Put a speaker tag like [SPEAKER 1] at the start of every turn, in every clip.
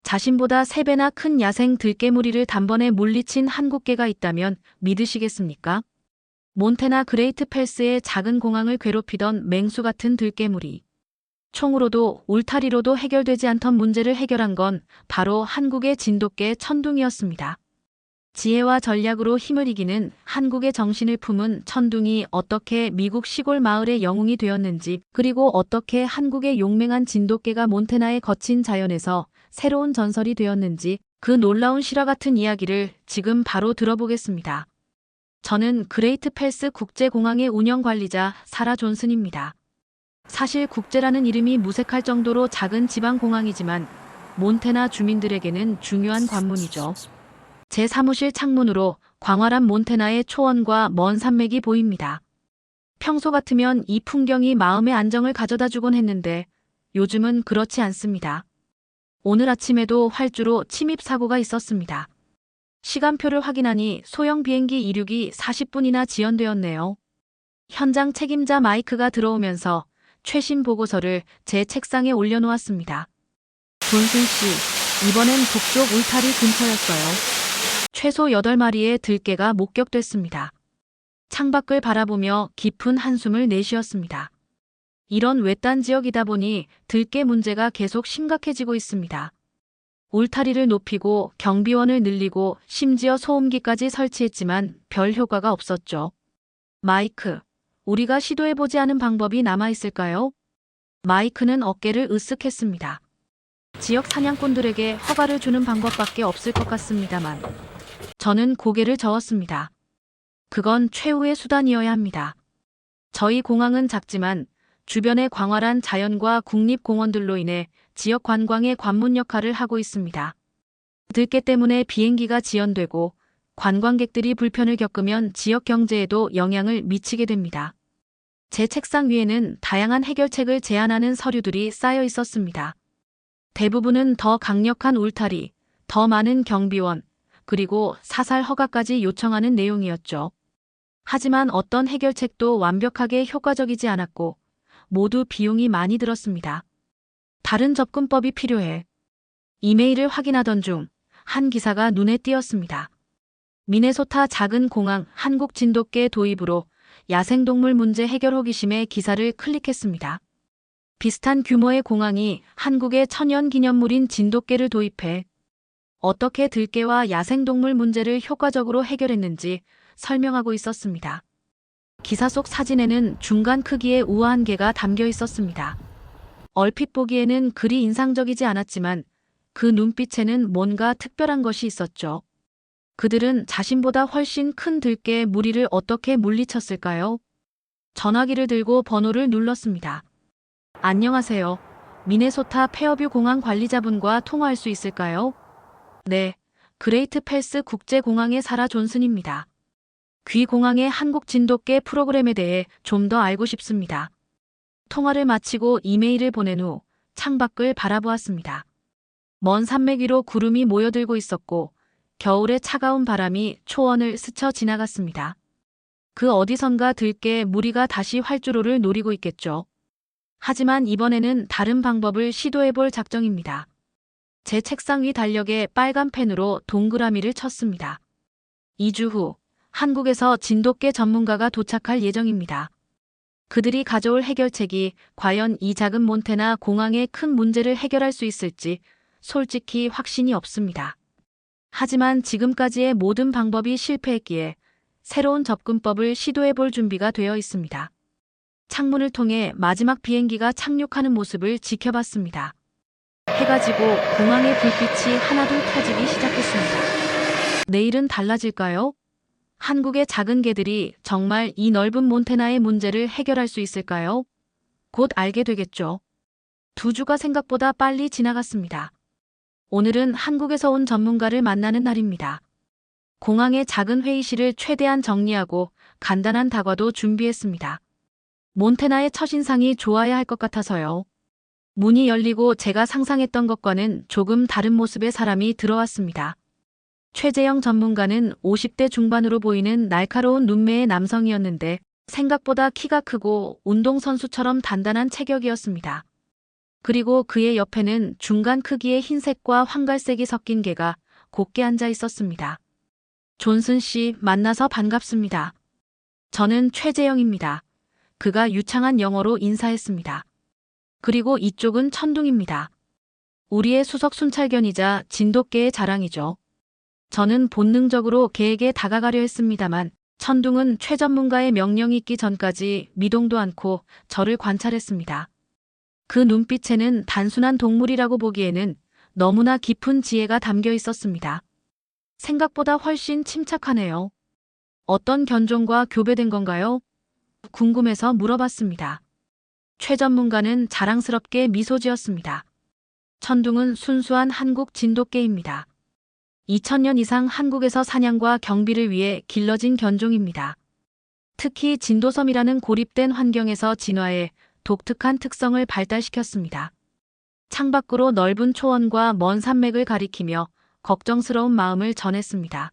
[SPEAKER 1] 자신보다 3배나 큰 야생 들깨무리를 단번에 물리친 한국개가 있다면 믿으시겠습니까? 몬태나 그레이트 펠스의 작은 공항을 괴롭히던 맹수 같은 들깨무리. 총으로도 울타리로도 해결되지 않던 문제를 해결한 건 바로 한국의 진돗개 천둥이었습니다. 지혜와 전략으로 힘을 이기는 한국의 정신을 품은 천둥이 어떻게 미국 시골 마을의 영웅이 되었는지, 그리고 어떻게 한국의 용맹한 진돗개가 몬태나의 거친 자연에서 새로운 전설이 되었는지, 그 놀라운 실화 같은 이야기를 지금 바로 들어보겠습니다. 저는 그레이트 펠스 국제공항의 운영관리자 사라 존슨입니다. 사실 국제라는 이름이 무색할 정도로 작은 지방공항이지만 몬태나 주민들에게는 중요한 관문이죠. 제 사무실 창문으로 광활한 몬태나의 초원과 먼 산맥이 보입니다. 평소 같으면 이 풍경이 마음의 안정을 가져다 주곤 했는데 요즘은 그렇지 않습니다. 오늘 아침에도 활주로 침입 사고가 있었습니다. 시간표를 확인하니 소형 비행기 이륙이 40분이나 지연되었네요. 현장 책임자 마이크가 들어오면서 최신 보고서를 제 책상에 올려놓았습니다. 존슨 씨, 이번엔 북쪽 울타리 근처였어요. 최소 8마리의 들깨가 목격됐습니다. 창밖을 바라보며 깊은 한숨을 내쉬었습니다. 이런 외딴 지역이다 보니 들깨 문제가 계속 심각해지고 있습니다. 울타리를 높이고 경비원을 늘리고 심지어 소음기까지 설치했지만 별 효과가 없었죠. 마이크, 우리가 시도해보지 않은 방법이 남아있을까요? 마이크는 어깨를 으쓱했습니다. 지역 사냥꾼들에게 허가를 주는 방법밖에 없을 것 같습니다만. 저는 고개를 저었습니다. 그건 최후의 수단이어야 합니다. 저희 공항은 작지만 주변의 광활한 자연과 국립공원들로 인해 지역 관광의 관문 역할을 하고 있습니다. 들깨 때문에 비행기가 지연되고 관광객들이 불편을 겪으면 지역 경제에도 영향을 미치게 됩니다. 제 책상 위에는 다양한 해결책을 제안하는 서류들이 쌓여 있었습니다. 대부분은 더 강력한 울타리, 더 많은 경비원, 그리고 사살 허가까지 요청하는 내용이었죠. 하지만 어떤 해결책도 완벽하게 효과적이지 않았고 모두 비용이 많이 들었습니다. 다른 접근법이 필요해. 이메일을 확인하던 중 한 기사가 눈에 띄었습니다. 미네소타 작은 공항 한국 진돗개 도입으로 야생동물 문제 해결 호기심에 기사를 클릭했습니다. 비슷한 규모의 공항이 한국의 천연기념물인 진돗개를 도입해 어떻게 들깨와 야생동물 문제를 효과적으로 해결했는지 설명하고 있었습니다. 기사 속 사진에는 중간 크기의 우아한 개가 담겨 있었습니다. 얼핏 보기에는 그리 인상적이지 않았지만 그 눈빛에는 뭔가 특별한 것이 있었죠. 그들은 자신보다 훨씬 큰 들깨의 무리를 어떻게 물리쳤을까요? 전화기를 들고 번호를 눌렀습니다. 안녕하세요. 미네소타 페어뷰 공항 관리자분과 통화할 수 있을까요? 네, 그레이트 펠스 국제공항의 사라 존슨입니다. 귀 공항의 한국 진돗개 프로그램에 대해 좀 더 알고 싶습니다. 통화를 마치고 이메일을 보낸 후 창밖을 바라보았습니다. 먼 산맥 위로 구름이 모여들고 있었고 겨울의 차가운 바람이 초원을 스쳐 지나갔습니다. 그 어디선가 들깨 무리가 다시 활주로를 노리고 있겠죠. 하지만 이번에는 다른 방법을 시도해볼 작정입니다. 제 책상 위 달력에 빨간 펜으로 동그라미를 쳤습니다. 2주 후 한국에서 진돗개 전문가가 도착할 예정입니다. 그들이 가져올 해결책이 과연 이 작은 몬태나 공항의 큰 문제를 해결할 수 있을지 솔직히 확신이 없습니다. 하지만 지금까지의 모든 방법이 실패했기에 새로운 접근법을 시도해볼 준비가 되어 있습니다. 창문을 통해 마지막 비행기가 착륙하는 모습을 지켜봤습니다. 해가 지고 공항의 불빛이 하나둘 켜지기 시작했습니다. 내일은 달라질까요? 한국의 작은 개들이 정말 이 넓은 몬태나의 문제를 해결할 수 있을까요? 곧 알게 되겠죠. 2주가 생각보다 빨리 지나갔습니다. 오늘은 한국에서 온 전문가를 만나는 날입니다. 공항의 작은 회의실을 최대한 정리하고 간단한 다과도 준비했습니다. 몬태나의 첫인상이 좋아야 할 것 같아서요. 문이 열리고 제가 상상했던 것과는 조금 다른 모습의 사람이 들어왔습니다. 최재영 전문가는 50대 중반으로 보이는 날카로운 눈매의 남성이었는데 생각보다 키가 크고 운동선수처럼 단단한 체격이었습니다. 그리고 그의 옆에는 중간 크기의 흰색과 황갈색이 섞인 개가 곱게 앉아 있었습니다. 존슨 씨, 만나서 반갑습니다. 저는 최재영입니다. 그가 유창한 영어로 인사했습니다. 그리고 이쪽은 천둥입니다. 우리의 수석 순찰견이자 진돗개의 자랑이죠. 저는 본능적으로 개에게 다가가려 했습니다만 천둥은 최 전문가의 명령이 있기 전까지 미동도 않고 저를 관찰했습니다. 그 눈빛에는 단순한 동물이라고 보기에는 너무나 깊은 지혜가 담겨 있었습니다. 생각보다 훨씬 침착하네요. 어떤 견종과 교배된 건가요? 궁금해서 물어봤습니다. 최 전문가는 자랑스럽게 미소 지었습니다. 천둥은 순수한 한국 진돗개입니다. 2000년 이상 한국에서 사냥과 경비를 위해 길러진 견종입니다. 특히 진도섬이라는 고립된 환경에서 진화해 독특한 특성을 발달시켰습니다. 창밖으로 넓은 초원과 먼 산맥을 가리키며 걱정스러운 마음을 전했습니다.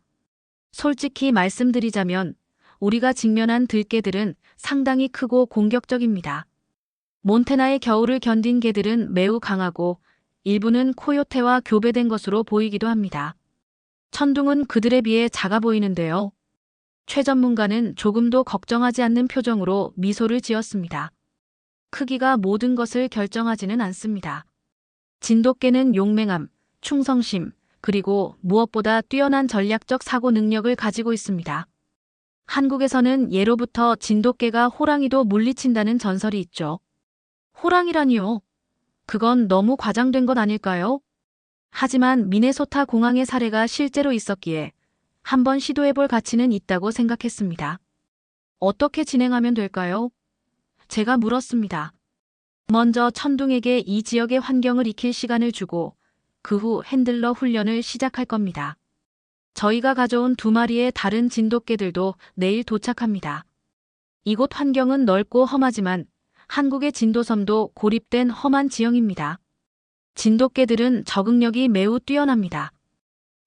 [SPEAKER 1] 솔직히 말씀드리자면 우리가 직면한 들개들은 상당히 크고 공격적입니다. 몬테나의 겨울을 견딘 개들은 매우 강하고 일부는 코요테와 교배된 것으로 보이기도 합니다. 천둥은 그들에 비해 작아 보이는데요. 최 전문가는 조금도 걱정하지 않는 표정으로 미소를 지었습니다. 크기가 모든 것을 결정하지는 않습니다. 진돗개는 용맹함, 충성심, 그리고 무엇보다 뛰어난 전략적 사고 능력을 가지고 있습니다. 한국에서는 예로부터 진돗개가 호랑이도 물리친다는 전설이 있죠. 호랑이라니요? 그건 너무 과장된 것 아닐까요? 하지만 미네소타 공항의 사례가 실제로 있었기에 한번 시도해볼 가치는 있다고 생각했습니다. 어떻게 진행하면 될까요? 제가 물었습니다. 먼저 천둥에게 이 지역의 환경을 익힐 시간을 주고 그 후 핸들러 훈련을 시작할 겁니다. 저희가 가져온 2마리의 다른 진돗개들도 내일 도착합니다. 이곳 환경은 넓고 험하지만 한국의 진도섬도 고립된 험한 지형입니다. 진돗개들은 적응력이 매우 뛰어납니다.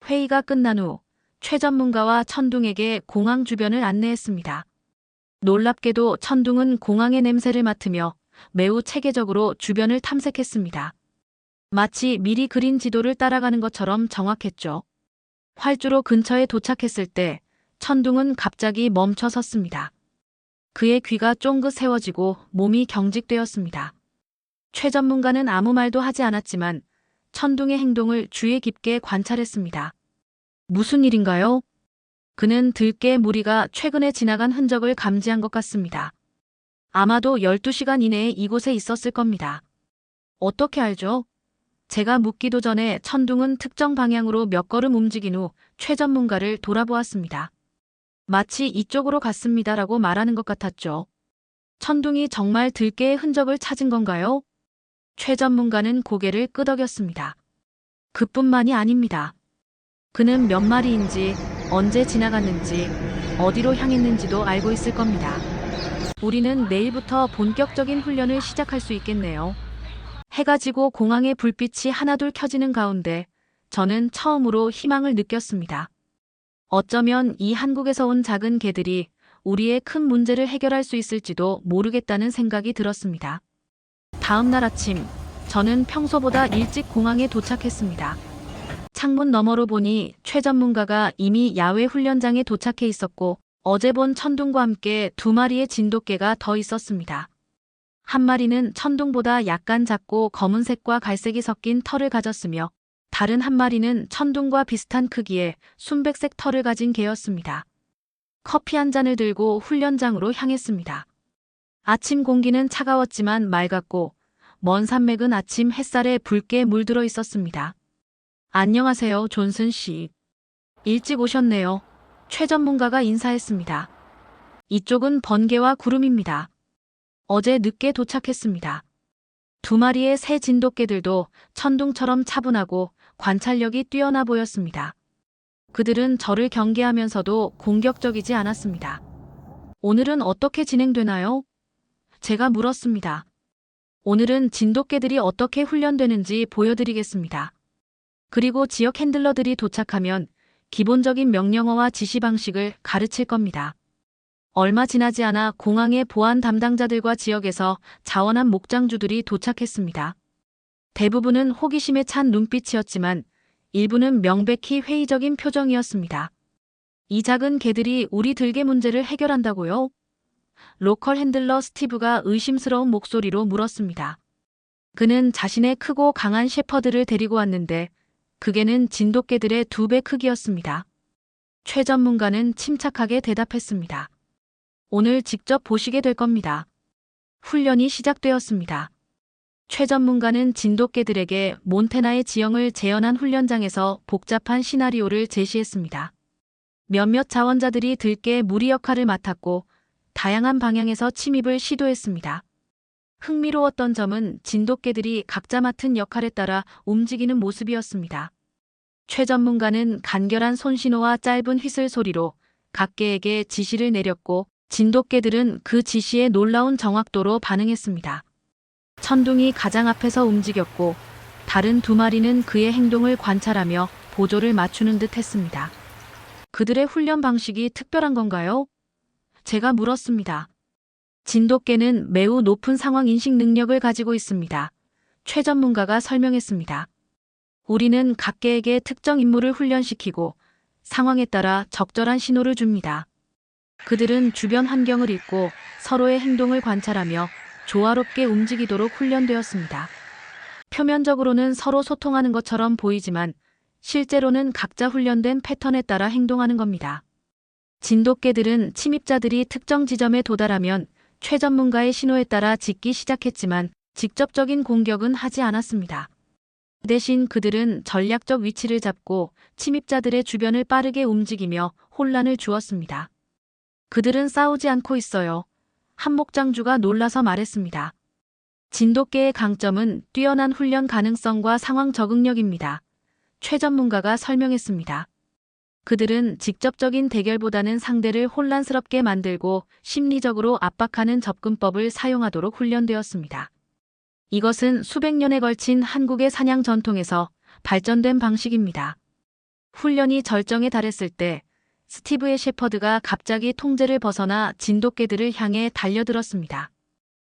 [SPEAKER 1] 회의가 끝난 후 최 전문가와 천둥에게 공항 주변을 안내했습니다. 놀랍게도 천둥은 공항의 냄새를 맡으며 매우 체계적으로 주변을 탐색했습니다. 마치 미리 그린 지도를 따라가는 것처럼 정확했죠. 활주로 근처에 도착했을 때 천둥은 갑자기 멈춰 섰습니다. 그의 귀가 쫑긋 세워지고 몸이 경직되었습니다. 최 전문가는 아무 말도 하지 않았지만 천둥의 행동을 주의 깊게 관찰했습니다. 무슨 일인가요? 그는 들개 무리가 최근에 지나간 흔적을 감지한 것 같습니다. 아마도 12시간 이내에 이곳에 있었을 겁니다. 어떻게 알죠? 제가 묻기도 전에 천둥은 특정 방향으로 몇 걸음 움직인 후 최 전문가를 돌아보았습니다. 마치 이쪽으로 갔습니다라고 말하는 것 같았죠. 천둥이 정말 들개의 흔적을 찾은 건가요? 최 전문가는 고개를 끄덕였습니다. 그뿐만이 아닙니다. 그는 몇 마리인지, 언제 지나갔는지, 어디로 향했는지도 알고 있을 겁니다. 우리는 내일부터 본격적인 훈련을 시작할 수 있겠네요. 해가 지고 공항의 불빛이 하나둘 켜지는 가운데 저는 처음으로 희망을 느꼈습니다. 어쩌면 이 한국에서 온 작은 개들이 우리의 큰 문제를 해결할 수 있을지도 모르겠다는 생각이 들었습니다. 다음 날 아침, 저는 평소보다 일찍 공항에 도착했습니다. 창문 너머로 보니 최 전문가가 이미 야외 훈련장에 도착해 있었고 어제 본 천둥과 함께 2마리의 진돗개가 더 있었습니다. 한 마리는 천둥보다 약간 작고 검은색과 갈색이 섞인 털을 가졌으며 다른 한 마리는 천둥과 비슷한 크기의 순백색 털을 가진 개였습니다. 커피 한 잔을 들고 훈련장으로 향했습니다. 아침 공기는 차가웠지만 맑았고 먼 산맥은 아침 햇살에 붉게 물들어 있었습니다. 안녕하세요, 존슨 씨. 일찍 오셨네요. 최 전문가가 인사했습니다. 이쪽은 번개와 구름입니다. 어제 늦게 도착했습니다. 2마리의 새 진돗개들도 천둥처럼 차분하고 관찰력이 뛰어나 보였습니다. 그들은 저를 경계하면서도 공격적이지 않았습니다. 오늘은 어떻게 진행되나요? 제가 물었습니다. 오늘은 진돗개들이 어떻게 훈련되는지 보여드리겠습니다. 그리고 지역 핸들러들이 도착하면 기본적인 명령어와 지시 방식을 가르칠 겁니다. 얼마 지나지 않아 공항의 보안 담당자들과 지역에서 자원한 목장주들이 도착했습니다. 대부분은 호기심에 찬 눈빛이었지만 일부는 명백히 회의적인 표정이었습니다. 이 작은 개들이 우리 들개 문제를 해결한다고요? 로컬 핸들러 스티브가 의심스러운 목소리로 물었습니다. 그는 자신의 크고 강한 셰퍼드를 데리고 왔는데 그 개는 진돗개들의 2배 크기였습니다. 최 전문가는 침착하게 대답했습니다. 오늘 직접 보시게 될 겁니다. 훈련이 시작되었습니다. 최 전문가는 진돗개들에게 몬태나의 지형을 재현한 훈련장에서 복잡한 시나리오를 제시했습니다. 몇몇 자원자들이 들깨의 무리 역할을 맡았고 다양한 방향에서 침입을 시도했습니다. 흥미로웠던 점은 진돗개들이 각자 맡은 역할에 따라 움직이는 모습이었습니다. 최 전문가는 간결한 손신호와 짧은 휘슬 소리로 각 개에게 지시를 내렸고 진돗개들은 그 지시에 놀라운 정확도로 반응했습니다. 천둥이 가장 앞에서 움직였고 다른 2마리는 그의 행동을 관찰하며 보조를 맞추는 듯 했습니다. 그들의 훈련 방식이 특별한 건가요? 제가 물었습니다. 진돗개는 매우 높은 상황 인식 능력을 가지고 있습니다. 최 전문가가 설명했습니다. 우리는 각 개에게 특정 임무를 훈련시키고 상황에 따라 적절한 신호를 줍니다. 그들은 주변 환경을 읽고 서로의 행동을 관찰하며 조화롭게 움직이도록 훈련되었습니다. 표면적으로는 서로 소통하는 것처럼 보이지만 실제로는 각자 훈련된 패턴에 따라 행동하는 겁니다. 진돗개들은 침입자들이 특정 지점에 도달하면 최 전문가의 신호에 따라 짖기 시작했지만 직접적인 공격은 하지 않았습니다. 대신 그들은 전략적 위치를 잡고 침입자들의 주변을 빠르게 움직이며 혼란을 주었습니다. 그들은 싸우지 않고 있어요. 한 목장주가 놀라서 말했습니다. 진돗개의 강점은 뛰어난 훈련 가능성과 상황 적응력입니다. 최 전문가가 설명했습니다. 그들은 직접적인 대결보다는 상대를 혼란스럽게 만들고 심리적으로 압박하는 접근법을 사용하도록 훈련되었습니다. 이것은 수백 년에 걸친 한국의 사냥 전통에서 발전된 방식입니다. 훈련이 절정에 달했을 때 스티브의 셰퍼드가 갑자기 통제를 벗어나 진돗개들을 향해 달려들었습니다.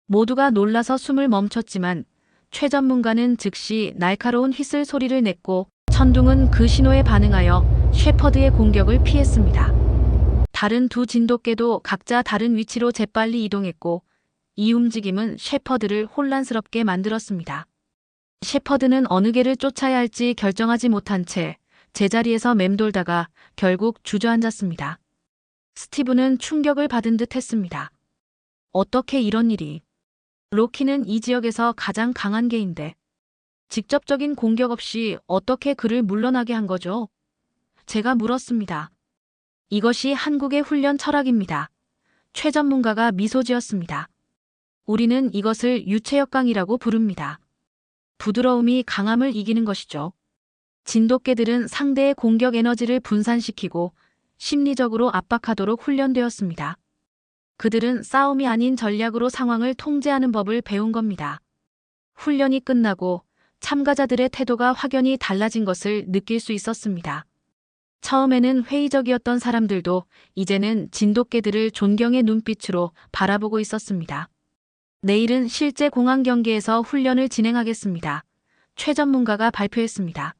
[SPEAKER 1] 모두가 놀라서 숨을 멈췄지만 최 전문가는 즉시 날카로운 휘슬 소리를 냈고 천둥은 그 신호에 반응하여 셰퍼드의 공격을 피했습니다. 다른 2 진돗개도 각자 다른 위치로 재빨리 이동했고 이 움직임은 셰퍼드를 혼란스럽게 만들었습니다. 셰퍼드는 어느 개를 쫓아야 할지 결정하지 못한 채 제자리에서 맴돌다가 결국 주저앉았습니다. 스티브는 충격을 받은 듯 했습니다. 어떻게 이런 일이? 로키는 이 지역에서 가장 강한 개인데 직접적인 공격 없이 어떻게 그를 물러나게 한 거죠? 제가 물었습니다. 이것이 한국의 훈련 철학입니다. 최 전문가가 미소 지었습니다. 우리는 이것을 유체역강이라고 부릅니다. 부드러움이 강함을 이기는 것이죠. 진돗개들은 상대의 공격 에너지를 분산시키고 심리적으로 압박하도록 훈련되었습니다. 그들은 싸움이 아닌 전략으로 상황을 통제하는 법을 배운 겁니다. 훈련이 끝나고 참가자들의 태도가 확연히 달라진 것을 느낄 수 있었습니다. 처음에는 회의적이었던 사람들도 이제는 진돗개들을 존경의 눈빛으로 바라보고 있었습니다. 내일은 실제 공항 경기에서 훈련을 진행하겠습니다. 최 전문가가 발표했습니다.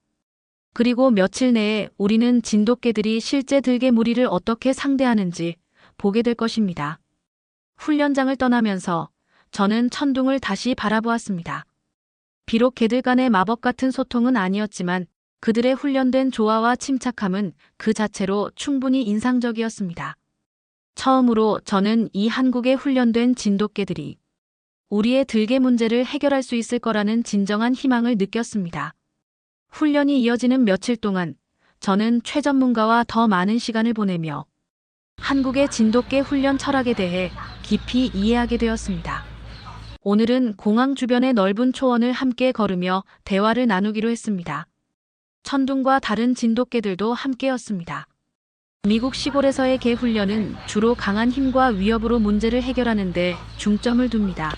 [SPEAKER 1] 그리고 며칠 내에 우리는 진돗개들이 실제 들개 무리를 어떻게 상대하는지 보게 될 것입니다. 훈련장을 떠나면서 저는 천둥을 다시 바라보았습니다. 비록 개들 간의 마법 같은 소통은 아니었지만 그들의 훈련된 조화와 침착함은 그 자체로 충분히 인상적이었습니다. 처음으로 저는 이 한국의 훈련된 진돗개들이 우리의 들개 문제를 해결할 수 있을 거라는 진정한 희망을 느꼈습니다. 훈련이 이어지는 며칠 동안 저는 최 전문가와 더 많은 시간을 보내며 한국의 진돗개 훈련 철학에 대해 깊이 이해하게 되었습니다. 오늘은 공항 주변의 넓은 초원을 함께 걸으며 대화를 나누기로 했습니다. 천둥과 다른 진돗개들도 함께였습니다. 미국 시골에서의 개 훈련은 주로 강한 힘과 위협으로 문제를 해결하는 데 중점을 둡니다.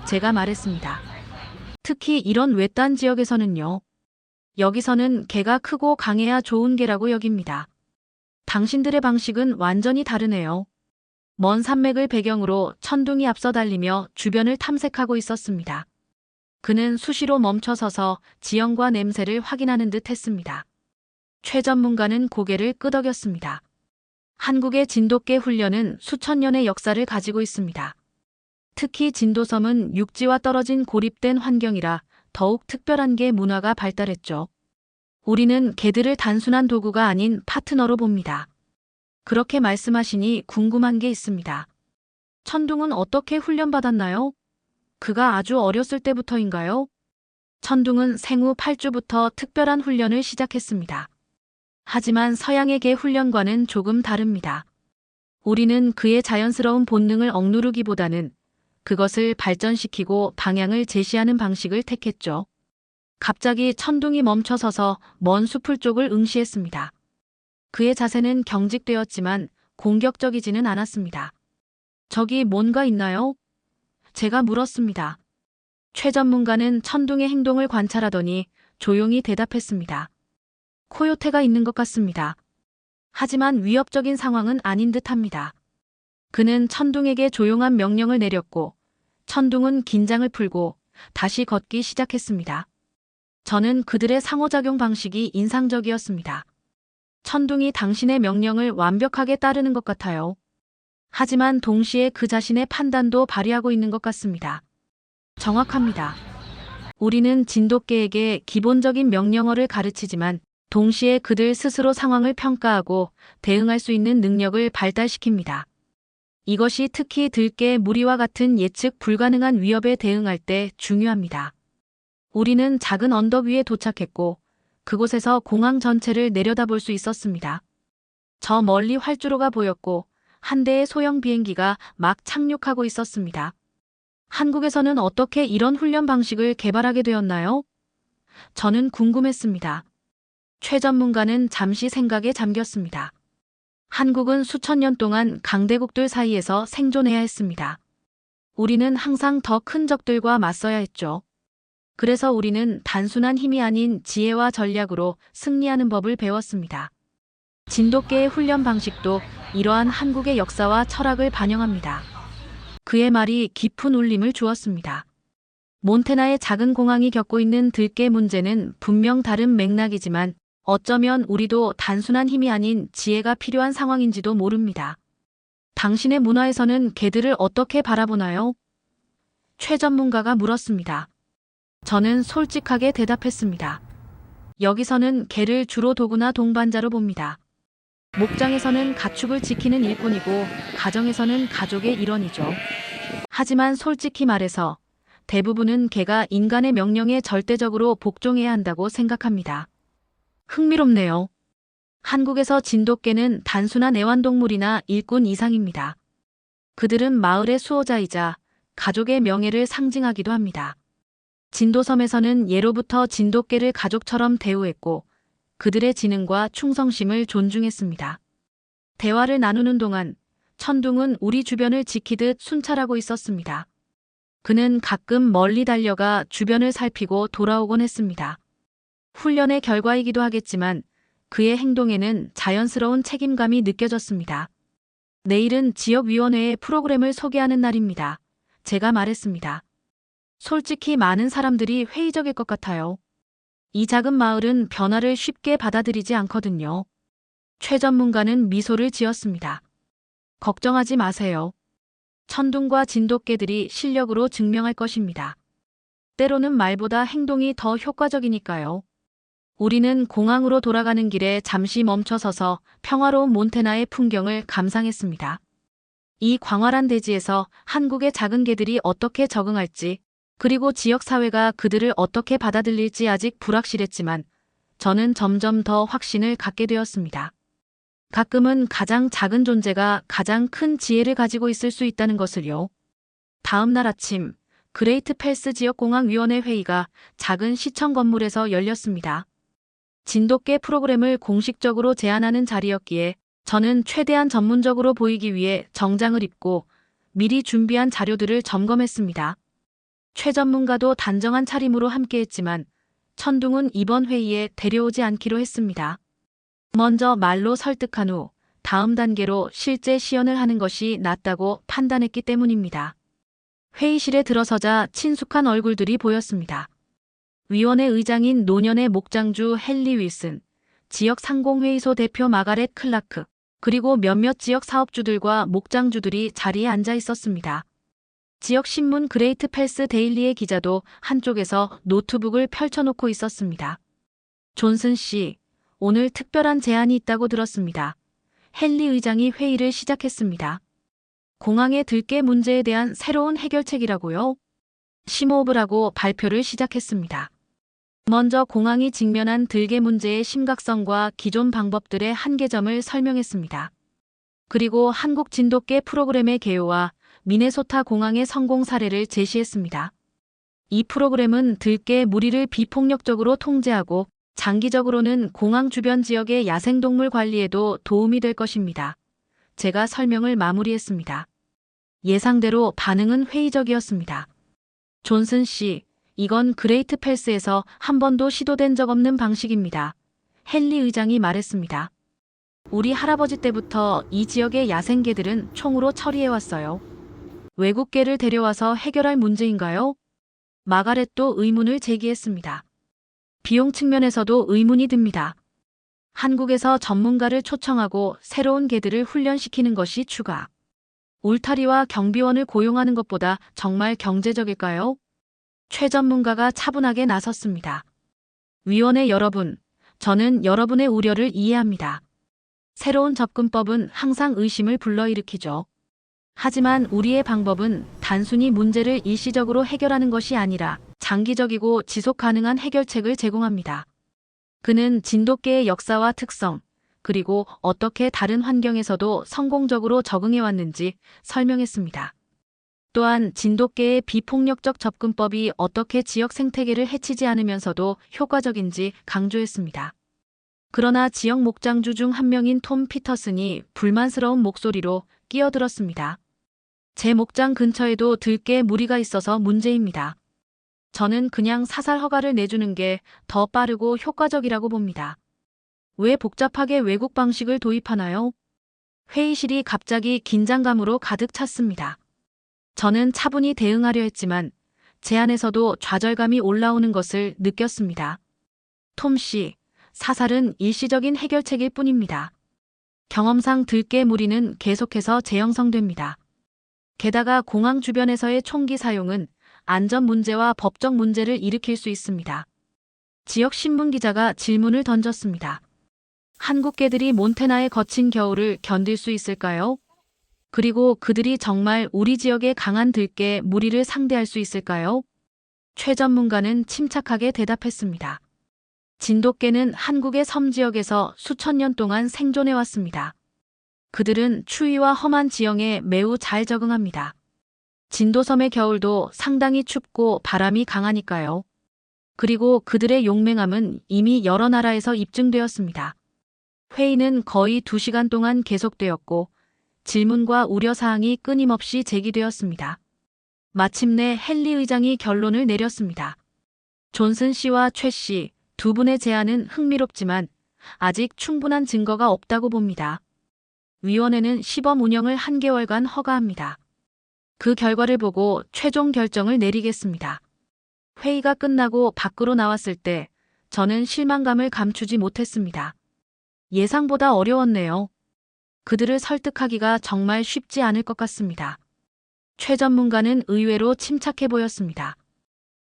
[SPEAKER 1] 제가 말했습니다. 특히 이런 외딴 지역에서는요. 여기서는 개가 크고 강해야 좋은 개라고 여깁니다. 당신들의 방식은 완전히 다르네요. 먼 산맥을 배경으로 천둥이 앞서 달리며 주변을 탐색하고 있었습니다. 그는 수시로 멈춰서서 지형과 냄새를 확인하는 듯 했습니다. 최 전문가는 고개를 끄덕였습니다. 한국의 진돗개 훈련은 수천 년의 역사를 가지고 있습니다. 특히 진도섬은 육지와 떨어진 고립된 환경이라 더욱 특별한 개 문화가 발달했죠. 우리는 개들을 단순한 도구가 아닌 파트너로 봅니다. 그렇게 말씀하시니 궁금한 게 있습니다. 천둥은 어떻게 훈련받았나요? 그가 아주 어렸을 때부터인가요? 천둥은 생후 8주부터 특별한 훈련을 시작했습니다. 하지만 서양의 개 훈련과는 조금 다릅니다. 우리는 그의 자연스러운 본능을 억누르기보다는 그것을 발전시키고 방향을 제시하는 방식을 택했죠. 갑자기 천둥이 멈춰서서 먼 숲을 쪽을 응시했습니다. 그의 자세는 경직되었지만 공격적이지는 않았습니다. 저기 뭔가 있나요? 제가 물었습니다. 최 전문가는 천둥의 행동을 관찰하더니 조용히 대답했습니다. 코요테가 있는 것 같습니다. 하지만 위협적인 상황은 아닌 듯합니다. 그는 천둥에게 조용한 명령을 내렸고 천둥은 긴장을 풀고 다시 걷기 시작했습니다. 저는 그들의 상호작용 방식이 인상적이었습니다. 천둥이 당신의 명령을 완벽하게 따르는 것 같아요. 하지만 동시에 그 자신의 판단도 발휘하고 있는 것 같습니다. 정확합니다. 우리는 진돗개에게 기본적인 명령어를 가르치지만 동시에 그들 스스로 상황을 평가하고 대응할 수 있는 능력을 발달시킵니다. 이것이 특히 들개 무리와 같은 예측 불가능한 위협에 대응할 때 중요합니다. 우리는 작은 언덕 위에 도착했고 그곳에서 공항 전체를 내려다볼 수 있었습니다. 저 멀리 활주로가 보였고 한 대의 소형 비행기가 막 착륙하고 있었습니다. 한국에서는 어떻게 이런 훈련 방식을 개발하게 되었나요? 저는 궁금했습니다. 최 전문가는 잠시 생각에 잠겼습니다. 한국은 수천 년 동안 강대국들 사이에서 생존해야 했습니다. 우리는 항상 더 큰 적들과 맞서야 했죠. 그래서 우리는 단순한 힘이 아닌 지혜와 전략으로 승리하는 법을 배웠습니다. 진돗개의 훈련 방식도 이러한 한국의 역사와 철학을 반영합니다. 그의 말이 깊은 울림을 주었습니다. 몬테나의 작은 공항이 겪고 있는 들개 문제는 분명 다른 맥락이지만 어쩌면 우리도 단순한 힘이 아닌 지혜가 필요한 상황인지도 모릅니다. 당신의 문화에서는 개들을 어떻게 바라보나요? 최 전문가가 물었습니다. 저는 솔직하게 대답했습니다. 여기서는 개를 주로 도구나 동반자로 봅니다. 목장에서는 가축을 지키는 일꾼이고 가정에서는 가족의 일원이죠. 하지만 솔직히 말해서 대부분은 개가 인간의 명령에 절대적으로 복종해야 한다고 생각합니다. 흥미롭네요. 한국에서 진돗개는 단순한 애완동물이나 일꾼 이상입니다. 그들은 마을의 수호자이자 가족의 명예를 상징하기도 합니다. 진도섬에서는 예로부터 진돗개를 가족처럼 대우했고 그들의 지능과 충성심을 존중했습니다. 대화를 나누는 동안 천둥은 우리 주변을 지키듯 순찰하고 있었습니다. 그는 가끔 멀리 달려가 주변을 살피고 돌아오곤 했습니다. 훈련의 결과이기도 하겠지만 그의 행동에는 자연스러운 책임감이 느껴졌습니다. 내일은 지역위원회의 프로그램을 소개하는 날입니다. 제가 말했습니다. 솔직히 많은 사람들이 회의적일 것 같아요. 이 작은 마을은 변화를 쉽게 받아들이지 않거든요. 최 전문가는 미소를 지었습니다. 걱정하지 마세요. 천둥과 진돗개들이 실력으로 증명할 것입니다. 때로는 말보다 행동이 더 효과적이니까요. 우리는 공항으로 돌아가는 길에 잠시 멈춰서서 평화로운 몬테나의 풍경을 감상했습니다. 이 광활한 대지에서 한국의 작은 개들이 어떻게 적응할지, 그리고 지역사회가 그들을 어떻게 받아들일지 아직 불확실했지만 저는 점점 더 확신을 갖게 되었습니다. 가끔은 가장 작은 존재가 가장 큰 지혜를 가지고 있을 수 있다는 것을요. 다음 날 아침, 그레이트 펠스 지역공항위원회 회의가 작은 시청 건물에서 열렸습니다. 진돗개 프로그램을 공식적으로 제안하는 자리였기에 저는 최대한 전문적으로 보이기 위해 정장을 입고 미리 준비한 자료들을 점검했습니다. 최 전문가도 단정한 차림으로 함께했지만 천둥은 이번 회의에 데려오지 않기로 했습니다. 먼저 말로 설득한 후 다음 단계로 실제 시연을 하는 것이 낫다고 판단했기 때문입니다. 회의실에 들어서자 친숙한 얼굴들이 보였습니다. 위원회 의장인 노년의 목장주 헨리 윌슨, 지역 상공회의소 대표 마가렛 클라크, 그리고 몇몇 지역 사업주들과 목장주들이 자리에 앉아 있었습니다. 지역 신문 그레이트 펠스 데일리의 기자도 한쪽에서 노트북을 펼쳐놓고 있었습니다. 존슨 씨, 오늘 특별한 제안이 있다고 들었습니다. 헨리 의장이 회의를 시작했습니다. 공항의 들개 문제에 대한 새로운 해결책이라고요? 심호흡을 발표를 시작했습니다. 먼저 공항이 직면한 들개 문제의 심각성과 기존 방법들의 한계점을 설명했습니다. 그리고 한국 진돗개 프로그램의 개요와 미네소타 공항의 성공 사례를 제시했습니다. 이 프로그램은 들개 무리를 비폭력적으로 통제하고 장기적으로는 공항 주변 지역의 야생동물 관리에도 도움이 될 것입니다. 제가 설명을 마무리했습니다. 예상대로 반응은 회의적이었습니다. 존슨 씨, 이건 그레이트 펠스에서 한 번도 시도된 적 없는 방식입니다. 헨리 의장이 말했습니다. 우리 할아버지 때부터 이 지역의 야생개들은 총으로 처리해왔어요. 외국개를 데려와서 해결할 문제인가요? 마가렛도 의문을 제기했습니다. 비용 측면에서도 의문이 듭니다. 한국에서 전문가를 초청하고 새로운 개들을 훈련시키는 것이 추가. 울타리와 경비원을 고용하는 것보다 정말 경제적일까요? 최 전문가가 차분하게 나섰습니다. 위원회 여러분, 저는 여러분의 우려를 이해합니다. 새로운 접근법은 항상 의심을 불러일으키죠. 하지만 우리의 방법은 단순히 문제를 일시적으로 해결하는 것이 아니라 장기적이고 지속 가능한 해결책을 제공합니다. 그는 진돗개의 역사와 특성, 그리고 어떻게 다른 환경에서도 성공적으로 적응해왔는지 설명했습니다. 또한 진돗개의 비폭력적 접근법이 어떻게 지역 생태계를 해치지 않으면서도 효과적인지 강조했습니다. 그러나 지역 목장주 중 한 명인 톰 피터슨이 불만스러운 목소리로 끼어들었습니다. 제 목장 근처에도 들개 무리가 있어서 문제입니다. 저는 그냥 사살 허가를 내주는 게 더 빠르고 효과적이라고 봅니다. 왜 복잡하게 외국 방식을 도입하나요? 회의실이 갑자기 긴장감으로 가득 찼습니다. 저는 차분히 대응하려 했지만 제 안에서도 좌절감이 올라오는 것을 느꼈습니다. 톰 씨, 사살은 일시적인 해결책일 뿐입니다. 경험상 들개 무리는 계속해서 재형성됩니다. 게다가 공항 주변에서의 총기 사용은 안전 문제와 법적 문제를 일으킬 수 있습니다. 지역 신문 기자가 질문을 던졌습니다. 한국 개들이 몬태나의 거친 겨울을 견딜 수 있을까요? 그리고 그들이 정말 우리 지역의 강한 들개 무리를 상대할 수 있을까요? 최 전문가는 침착하게 대답했습니다. 진돗개는 한국의 섬 지역에서 수천 년 동안 생존해왔습니다. 그들은 추위와 험한 지형에 매우 잘 적응합니다. 진도섬의 겨울도 상당히 춥고 바람이 강하니까요. 그리고 그들의 용맹함은 이미 여러 나라에서 입증되었습니다. 회의는 거의 2시간 동안 계속되었고 질문과 우려사항이 끊임없이 제기되었습니다. 마침내 헨리 의장이 결론을 내렸습니다. 존슨 씨와 최 씨, 두 분의 제안은 흥미롭지만 아직 충분한 증거가 없다고 봅니다. 위원회는 시범 운영을 1개월간 허가합니다. 그 결과를 보고 최종 결정을 내리겠습니다. 회의가 끝나고 밖으로 나왔을 때 저는 실망감을 감추지 못했습니다. 예상보다 어려웠네요. 그들을 설득하기가 정말 쉽지 않을 것 같습니다. 최 전문가는 의외로 침착해 보였습니다.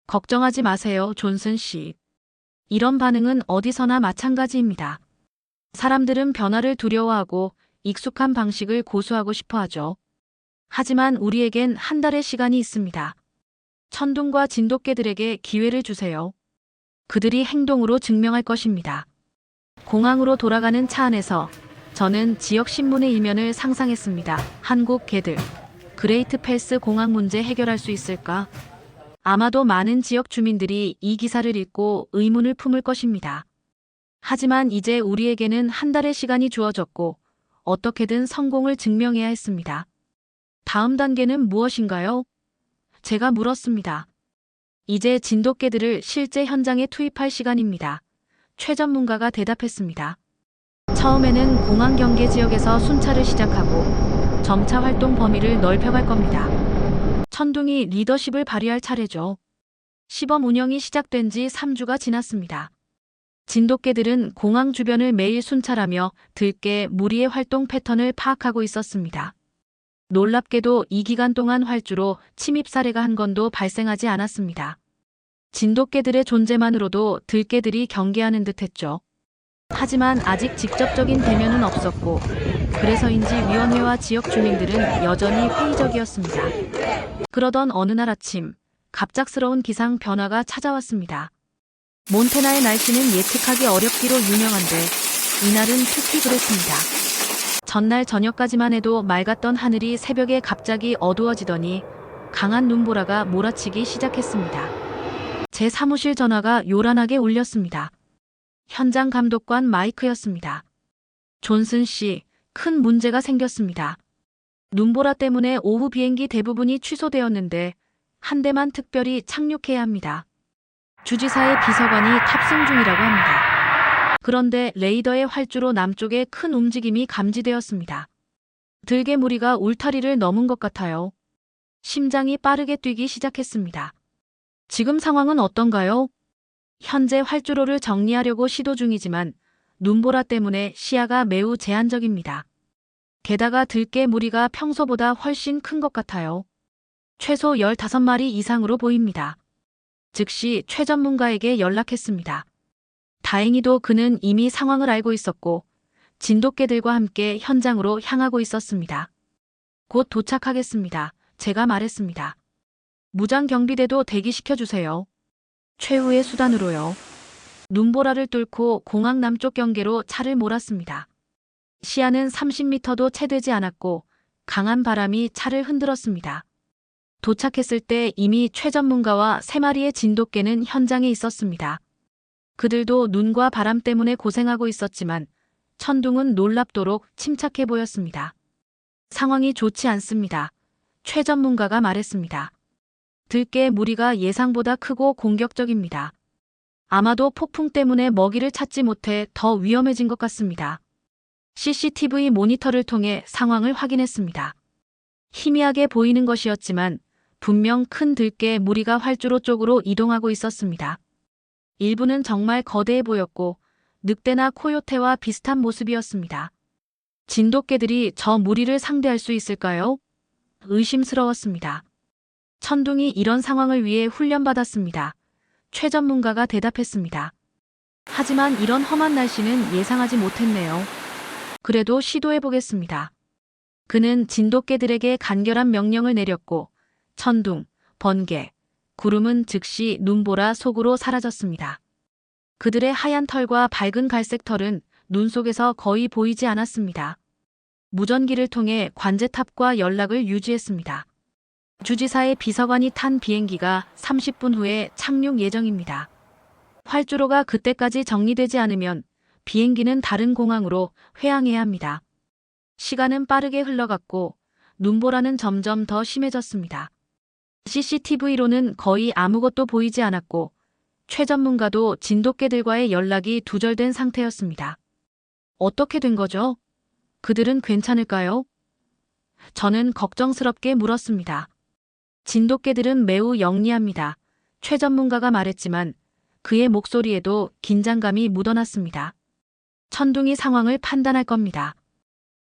[SPEAKER 1] 걱정하지 마세요, 존슨 씨. 이런 반응은 어디서나 마찬가지입니다. 사람들은 변화를 두려워하고 익숙한 방식을 고수하고 싶어 하죠. 하지만 우리에겐 한 달의 시간이 있습니다. 천둥과 진돗개들에게 기회를 주세요. 그들이 행동으로 증명할 것입니다. 공항으로 돌아가는 차 안에서 저는 지역 신문의 이면을 상상했습니다. 한국 개들, 그레이트 펠스 공항 문제 해결할 수 있을까? 아마도 많은 지역 주민들이 이 기사를 읽고 의문을 품을 것입니다. 하지만 이제 우리에게는 한 달의 시간이 주어졌고 어떻게든 성공을 증명해야 했습니다. 다음 단계는 무엇인가요? 제가 물었습니다. 이제 진돗개들을 실제 현장에 투입할 시간입니다. 최 전문가가 대답했습니다. 처음에는 공항 경계 지역에서 순찰을 시작하고 점차 활동 범위를 넓혀갈 겁니다. 천둥이 리더십을 발휘할 차례죠. 시범 운영이 시작된 지 3주가 지났습니다. 진돗개들은 공항 주변을 매일 순찰하며 들깨 무리의 활동 패턴을 파악하고 있었습니다. 놀랍게도 이 기간 동안 활주로 침입 사례가 한 건도 발생하지 않았습니다. 진돗개들의 존재만으로도 들깨들이 경계하는 듯했죠. 하지만 아직 직접적인 대면은 없었고 그래서인지 위원회와 지역 주민들은 여전히 회의적이었습니다. 그러던 어느 날 아침 갑작스러운 기상 변화가 찾아왔습니다. 몬태나의 날씨는 예측하기 어렵기로 유명한데 이날은 특히 그랬습니다. 전날 저녁까지만 해도 맑았던 하늘이 새벽에 갑자기 어두워지더니 강한 눈보라가 몰아치기 시작했습니다. 제 사무실 전화가 요란하게 울렸습니다. 현장 감독관 마이크였습니다. 존슨 씨, 큰 문제가 생겼습니다. 눈보라 때문에 오후 비행기 대부분이 취소되었는데 한 대만 특별히 착륙해야 합니다. 주지사의 비서관이 탑승 중이라고 합니다. 그런데 레이더의 활주로 남쪽에 큰 움직임이 감지되었습니다. 들개 무리가 울타리를 넘은 것 같아요. 심장이 빠르게 뛰기 시작했습니다. 지금 상황은 어떤가요? 현재 활주로를 정리하려고 시도 중이지만 눈보라 때문에 시야가 매우 제한적입니다. 게다가 들깨 무리가 평소보다 훨씬 큰 것 같아요. 최소 15마리 이상으로 보입니다. 즉시 최 전문가에게 연락했습니다. 다행히도 그는 이미 상황을 알고 있었고 진돗개들과 함께 현장으로 향하고 있었습니다. 곧 도착하겠습니다. 제가 말했습니다. 무장 경비대도 대기시켜주세요. 최후의 수단으로요. 눈보라를 뚫고 공항 남쪽 경계로 차를 몰았습니다. 시야는 30m도 채 되지 않았고 강한 바람이 차를 흔들었습니다. 도착했을 때 이미 최 전문가와 3마리의 진돗개는 현장에 있었습니다. 그들도 눈과 바람 때문에 고생하고 있었지만 천둥은 놀랍도록 침착해 보였습니다. 상황이 좋지 않습니다. 최 전문가가 말했습니다. 들깨 무리가 예상보다 크고 공격적입니다. 아마도 폭풍 때문에 먹이를 찾지 못해 더 위험해진 것 같습니다. CCTV 모니터를 통해 상황을 확인했습니다. 희미하게 보이는 것이었지만 분명 큰 들깨 무리가 활주로 쪽으로 이동하고 있었습니다. 일부는 정말 거대해 보였고 늑대나 코요테와 비슷한 모습이었습니다. 진돗개들이 저 무리를 상대할 수 있을까요? 의심스러웠습니다. 천둥이 이런 상황을 위해 훈련받았습니다. 최 전문가가 대답했습니다. 하지만 이런 험한 날씨는 예상하지 못했네요. 그래도 시도해보겠습니다. 그는 진돗개들에게 간결한 명령을 내렸고 천둥, 번개, 구름은 즉시 눈보라 속으로 사라졌습니다. 그들의 하얀 털과 밝은 갈색 털은 눈 속에서 거의 보이지 않았습니다. 무전기를 통해 관제탑과 연락을 유지했습니다. 주지사의 비서관이 탄 비행기가 30분 후에 착륙 예정입니다. 활주로가 그때까지 정리되지 않으면 비행기는 다른 공항으로 회항해야 합니다. 시간은 빠르게 흘러갔고 눈보라는 점점 더 심해졌습니다. CCTV로는 거의 아무것도 보이지 않았고 최 전문가도 진돗개들과의 연락이 두절된 상태였습니다. 어떻게 된 거죠? 그들은 괜찮을까요? 저는 걱정스럽게 물었습니다. 진돗개들은 매우 영리합니다. 최 전문가가 말했지만 그의 목소리에도 긴장감이 묻어났습니다. 천둥이 상황을 판단할 겁니다.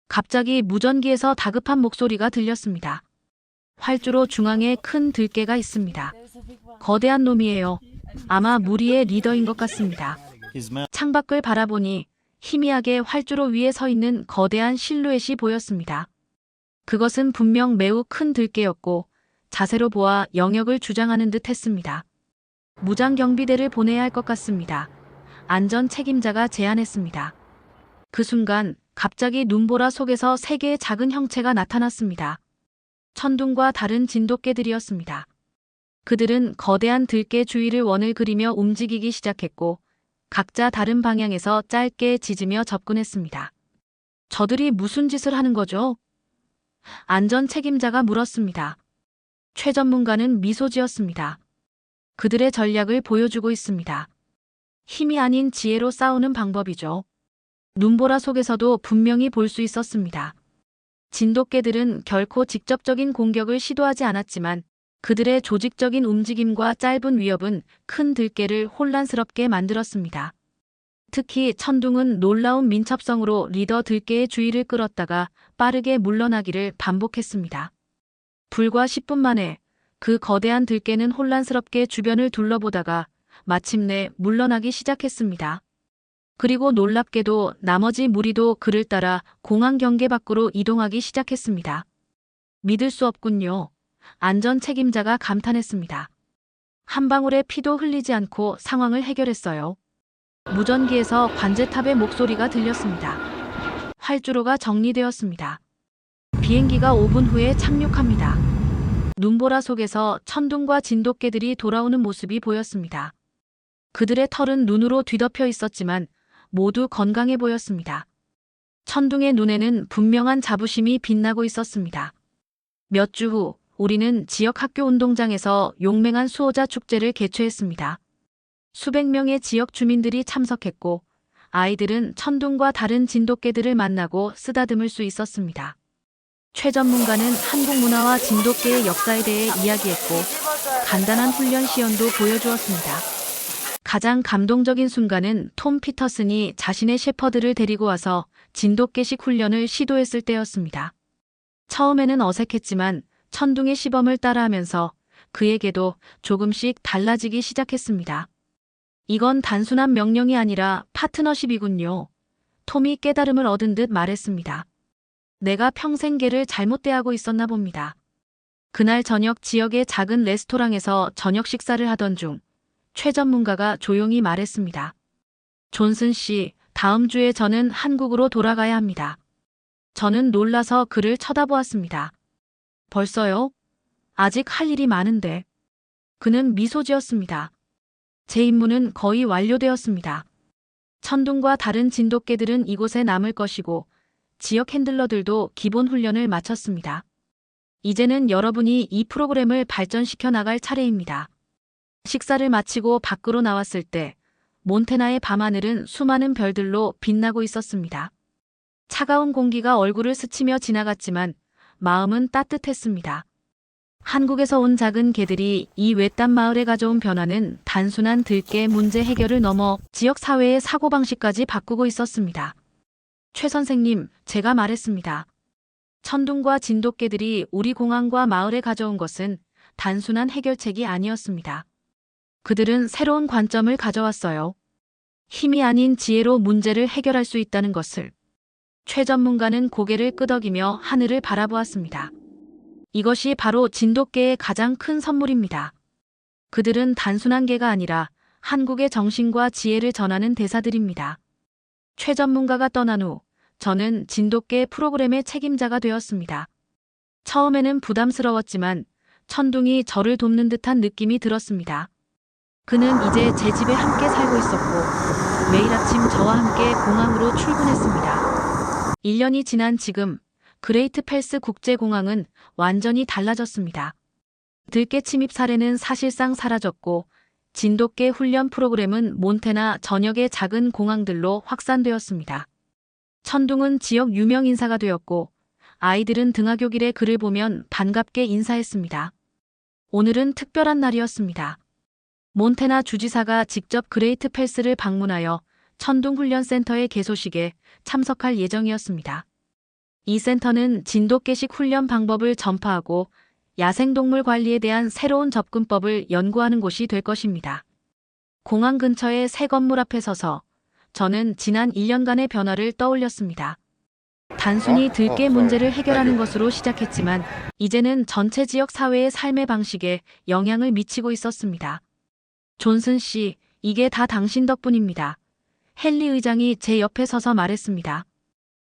[SPEAKER 1] 갑자기 무전기에서 다급한 목소리가 들렸습니다. 활주로 중앙에 큰 들깨가 있습니다. 거대한 놈이에요. 아마 무리의 리더인 것 같습니다. 창밖을 바라보니 희미하게 활주로 위에 서 있는 거대한 실루엣이 보였습니다. 그것은 분명 매우 큰 들깨였고 자세로 보아 영역을 주장하는 듯 했습니다. 무장 경비대를 보내야 할 것 같습니다. 안전 책임자가 제안했습니다. 그 순간 갑자기 눈보라 속에서 3개의 작은 형체가 나타났습니다. 천둥과 다른 진돗개들이었습니다. 그들은 거대한 들깨 주위를 원을 그리며 움직이기 시작했고 각자 다른 방향에서 짧게 짖으며 접근했습니다. 저들이 무슨 짓을 하는 거죠? 안전 책임자가 물었습니다. 최 전문가는 미소 지었습니다. 그들의 전략을 보여주고 있습니다. 힘이 아닌 지혜로 싸우는 방법이죠. 눈보라 속에서도 분명히 볼 수 있었습니다. 진돗개들은 결코 직접적인 공격을 시도하지 않았지만 그들의 조직적인 움직임과 짧은 위협은 큰 들깨를 혼란스럽게 만들었습니다. 특히 천둥은 놀라운 민첩성으로 리더 들깨의 주의를 끌었다가 빠르게 물러나기를 반복했습니다. 불과 10분 만에 그 거대한 들깨는 혼란스럽게 주변을 둘러보다가 마침내 물러나기 시작했습니다. 그리고 놀랍게도 나머지 무리도 그를 따라 공항 경계 밖으로 이동하기 시작했습니다. 믿을 수 없군요. 안전 책임자가 감탄했습니다. 한 방울의 피도 흘리지 않고 상황을 해결했어요. 무전기에서 관제탑의 목소리가 들렸습니다. 활주로가 정리되었습니다. 비행기가 5분 후에 착륙합니다. 눈보라 속에서 천둥과 진돗개들이 돌아오는 모습이 보였습니다. 그들의 털은 눈으로 뒤덮여 있었지만 모두 건강해 보였습니다. 천둥의 눈에는 분명한 자부심이 빛나고 있었습니다. 몇 주 후 우리는 지역 학교 운동장에서 용맹한 수호자 축제를 개최했습니다. 수백 명의 지역 주민들이 참석했고 아이들은 천둥과 다른 진돗개들을 만나고 쓰다듬을 수 있었습니다. 최 전문가는 한국 문화와 진돗개의 역사에 대해 이야기했고 간단한 훈련 시연도 보여주었습니다. 가장 감동적인 순간은 톰 피터슨이 자신의 셰퍼드를 데리고 와서 진돗개식 훈련을 시도했을 때였습니다. 처음에는 어색했지만 천둥의 시범을 따라하면서 그에게도 조금씩 달라지기 시작했습니다. 이건 단순한 명령이 아니라 파트너십이군요. 톰이 깨달음을 얻은 듯 말했습니다. 내가 평생 개를 잘못 대하고 있었나 봅니다. 그날 저녁 지역의 작은 레스토랑에서 저녁 식사를 하던 중 최 전문가가 조용히 말했습니다. 존슨 씨, 다음 주에 저는 한국으로 돌아가야 합니다. 저는 놀라서 그를 쳐다보았습니다. 벌써요? 아직 할 일이 많은데. 그는 미소 지었습니다. 제 임무는 거의 완료되었습니다. 천둥과 다른 진돗개들은 이곳에 남을 것이고 지역 핸들러들도 기본 훈련을 마쳤습니다. 이제는 여러분이 이 프로그램을 발전시켜 나갈 차례입니다. 식사를 마치고 밖으로 나왔을 때 몬태나의 밤하늘은 수많은 별들로 빛나고 있었습니다. 차가운 공기가 얼굴을 스치며 지나갔지만 마음은 따뜻했습니다. 한국에서 온 작은 개들이 이 외딴 마을에 가져온 변화는 단순한 들깨 문제 해결을 넘어 지역 사회의 사고방식까지 바꾸고 있었습니다. 최 선생님, 제가 말했습니다. 천둥과 진돗개들이 우리 공항과 마을에 가져온 것은 단순한 해결책이 아니었습니다. 그들은 새로운 관점을 가져왔어요. 힘이 아닌 지혜로 문제를 해결할 수 있다는 것을. 최 전문가는 고개를 끄덕이며 하늘을 바라보았습니다. 이것이 바로 진돗개의 가장 큰 선물입니다. 그들은 단순한 개가 아니라 한국의 정신과 지혜를 전하는 대사들입니다. 최 전문가가 떠난 후 저는 진돗개 프로그램의 책임자가 되었습니다. 처음에는 부담스러웠지만 천둥이 저를 돕는 듯한 느낌이 들었습니다. 그는 이제 제 집에 함께 살고 있었고 매일 아침 저와 함께 공항으로 출근했습니다. 1년이 지난 지금 그레이트 펠스 국제공항은 완전히 달라졌습니다. 들깨 침입 사례는 사실상 사라졌고 진돗개 훈련 프로그램은 몬태나 전역의 작은 공항들로 확산되었습니다. 천둥은 지역 유명 인사가 되었고 아이들은 등하교길에 그를 보면 반갑게 인사했습니다. 오늘은 특별한 날이었습니다. 몬태나 주지사가 직접 그레이트 펠스를 방문하여 천둥훈련센터의 개소식에 참석할 예정이었습니다. 이 센터는 진돗개식 훈련 방법을 전파하고 야생동물 관리에 대한 새로운 접근법을 연구하는 곳이 될 것입니다. 공항 근처의 새 건물 앞에 서서 저는 지난 1년간의 변화를 떠올렸습니다. 단순히 들깨 문제를 해결하는 것으로 시작했지만 이제는 전체 지역 사회의 삶의 방식에 영향을 미치고 있었습니다. 존슨 씨, 이게 다 당신 덕분입니다. 헨리 의장이 제 옆에 서서 말했습니다.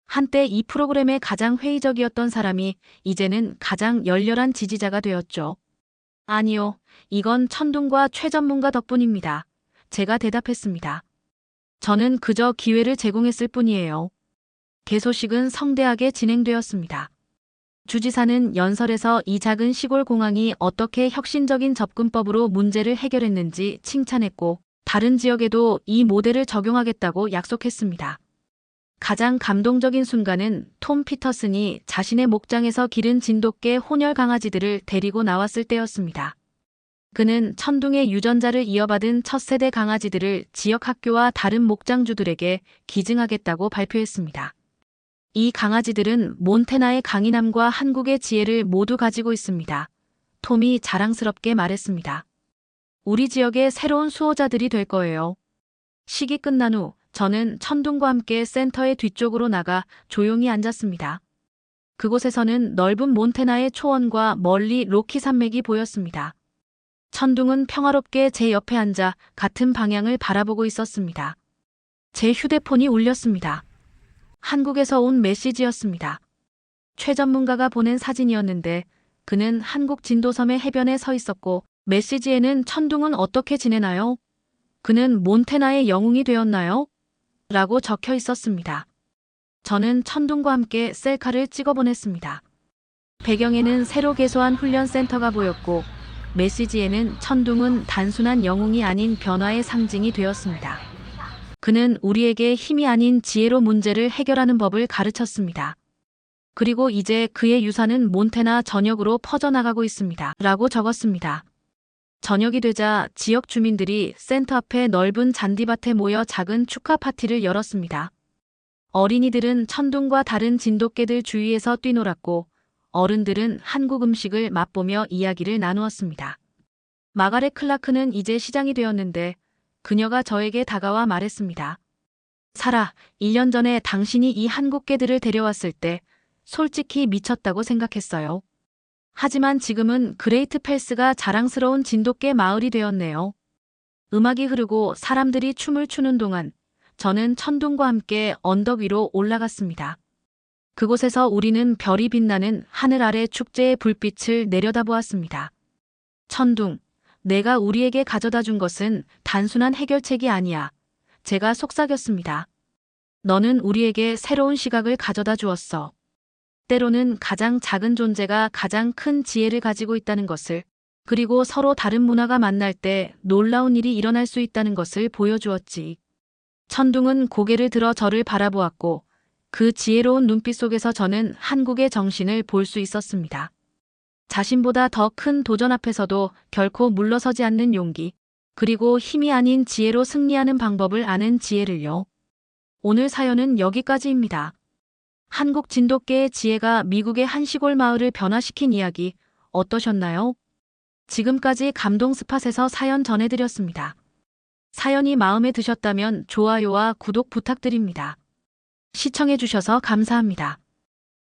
[SPEAKER 1] 한때 이 프로그램에 가장 회의적이었던 사람이 이제는 가장 열렬한 지지자가 되었죠. 아니요, 이건 천둥과 최 전문가 덕분입니다. 제가 대답했습니다. 저는 그저 기회를 제공했을 뿐이에요. 개소식은 성대하게 진행되었습니다. 주지사는 연설에서 이 작은 시골 공항이 어떻게 혁신적인 접근법으로 문제를 해결했는지 칭찬했고 다른 지역에도 이 모델을 적용하겠다고 약속했습니다. 가장 감동적인 순간은 톰 피터슨이 자신의 목장에서 기른 진돗개 혼혈 강아지들을 데리고 나왔을 때였습니다. 그는 천둥의 유전자를 이어받은 첫 세대 강아지들을 지역 학교와 다른 목장주들에게 기증하겠다고 발표했습니다. 이 강아지들은 몬태나의 강인함과 한국의 지혜를 모두 가지고 있습니다. 톰이 자랑스럽게 말했습니다. 우리 지역의 새로운 수호자들이 될 거예요. 식이 끝난 후 저는 천둥과 함께 센터의 뒤쪽으로 나가 조용히 앉았습니다. 그곳에서는 넓은 몬태나의 초원과 멀리 로키 산맥이 보였습니다. 천둥은 평화롭게 제 옆에 앉아 같은 방향을 바라보고 있었습니다. 제 휴대폰이 울렸습니다. 한국에서 온 메시지였습니다. 최 전문가가 보낸 사진이었는데 그는 한국 진도섬의 해변에 서 있었고 메시지에는 천둥은 어떻게 지내나요? 그는 몬태나의 영웅이 되었나요? 라고 적혀 있었습니다. 저는 천둥과 함께 셀카를 찍어 보냈습니다. 배경에는 새로 개소한 훈련센터가 보였고 메시지에는 천둥은 단순한 영웅이 아닌 변화의 상징이 되었습니다. 그는 우리에게 힘이 아닌 지혜로 문제를 해결하는 법을 가르쳤습니다. 그리고 이제 그의 유산은 몬태나 전역으로 퍼져나가고 있습니다. 라고 적었습니다. 저녁이 되자 지역 주민들이 센터 앞에 넓은 잔디밭에 모여 작은 축하 파티를 열었습니다. 어린이들은 천둥과 다른 진돗개들 주위에서 뛰놀았고 어른들은 한국 음식을 맛보며 이야기를 나누었습니다. 마가렛 클라크는 이제 시장이 되었는데 그녀가 저에게 다가와 말했습니다. 사라, 1년 전에 당신이 이 한국개들을 데려왔을 때 솔직히 미쳤다고 생각했어요. 하지만 지금은 그레이트 펠스가 자랑스러운 진돗개 마을이 되었네요. 음악이 흐르고 사람들이 춤을 추는 동안 저는 천둥과 함께 언덕 위로 올라갔습니다. 그곳에서 우리는 별이 빛나는 하늘 아래 축제의 불빛을 내려다보았습니다. 천둥, 내가 우리에게 가져다 준 것은 단순한 해결책이 아니야. 제가 속삭였습니다. 너는 우리에게 새로운 시각을 가져다 주었어. 때로는 가장 작은 존재가 가장 큰 지혜를 가지고 있다는 것을, 그리고 서로 다른 문화가 만날 때 놀라운 일이 일어날 수 있다는 것을 보여주었지. 천둥은 고개를 들어 저를 바라보았고 그 지혜로운 눈빛 속에서 저는 한국의 정신을 볼 수 있었습니다. 자신보다 더 큰 도전 앞에서도 결코 물러서지 않는 용기, 그리고 힘이 아닌 지혜로 승리하는 방법을 아는 지혜를요. 오늘 사연은 여기까지입니다. 한국 진돗개의 지혜가 미국의 한 시골 마을을 변화시킨 이야기 어떠셨나요? 지금까지 감동 스팟에서 사연 전해드렸습니다. 사연이 마음에 드셨다면 좋아요와 구독 부탁드립니다. 시청해주셔서 감사합니다.